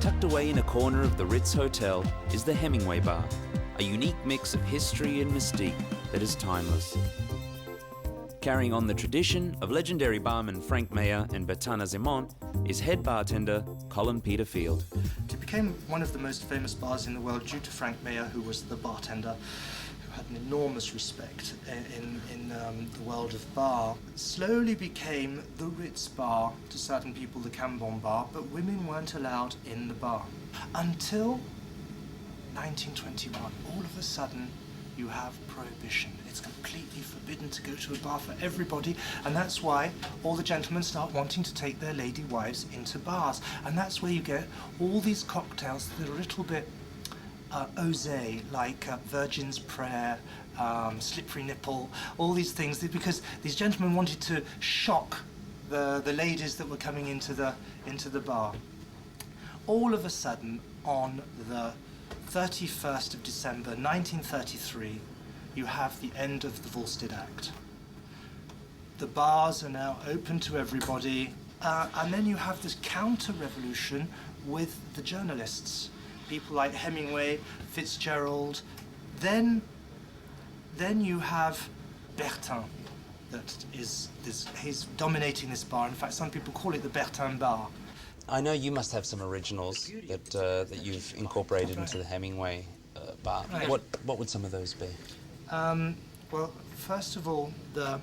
Tucked away in a corner of the Ritz Hotel is the Hemingway Bar, a unique mix of history and mystique that is timeless. Carrying on the tradition of legendary barman Frank Mayer and Bertana Zimon is head bartender Colin Peter Field. It became one of the most famous bars in the world due to Frank Mayer, who was the bartender, who had an enormous respect in the world of bar. It slowly became the Ritz bar, to certain people the Cambon bar, but women weren't allowed in the bar. Until 1921, all of a sudden you have prohibition. It's completely forbidden to go to a bar for everybody, and that's why all the gentlemen start wanting to take their lady wives into bars, and that's where you get all these cocktails that are a little bit osé, like Virgin's Prayer, Slippery Nipple, all these things, because these gentlemen wanted to shock the ladies that were coming into the bar. All of a sudden, on the 31st of December 1933, you have the end of the Volstead Act. The bars are now open to everybody, and then you have this counter-revolution with the journalists, people like Hemingway, Fitzgerald. Then you have Bertin, he's dominating this bar. In fact, some people call it the Bertin Bar. I know you must have some originals that you've incorporated into the Hemingway bar. Right. What would some of those be? Well, first of all, the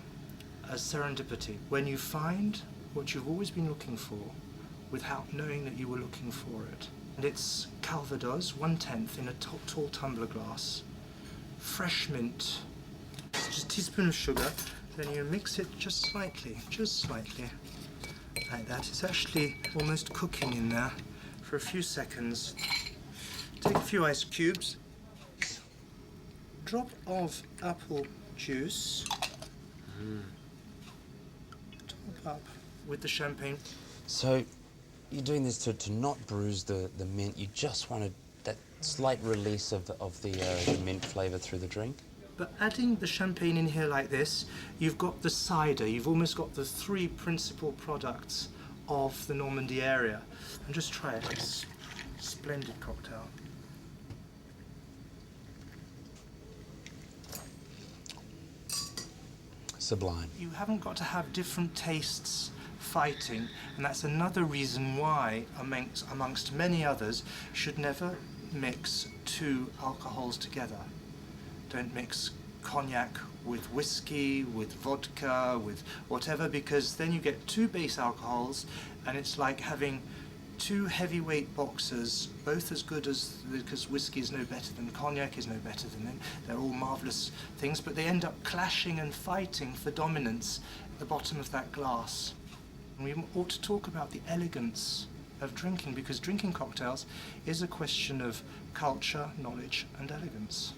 Serendipity. When you find what you've always been looking for without knowing that you were looking for it. And it's Calvados, 1/10 in a tall tumbler glass, fresh mint, just a teaspoon of sugar, then you mix it just slightly, like that. It's actually almost cooking in there for a few seconds. Take a few ice cubes, drop of apple juice, top up with the champagne. So you're doing this to not bruise the mint, you just wanted that slight release of the mint flavour through the drink? But adding the champagne in here like this, you've got the cider, you've almost got the three principal products of the Normandy area. And just try it, it's a splendid cocktail. Sublime. You haven't got to have different tastes fighting, and that's another reason why, amongst many others, you should never mix two alcohols together. Don't mix cognac with whiskey, with vodka, with whatever, because then you get two base alcohols, and it's like having two heavyweight boxers, both as good as, because whiskey is no better than cognac, is no better than them. They're all marvellous things, but they end up clashing and fighting for dominance at the bottom of that glass. And we ought to talk about the elegance of drinking, because drinking cocktails is a question of culture, knowledge, and elegance.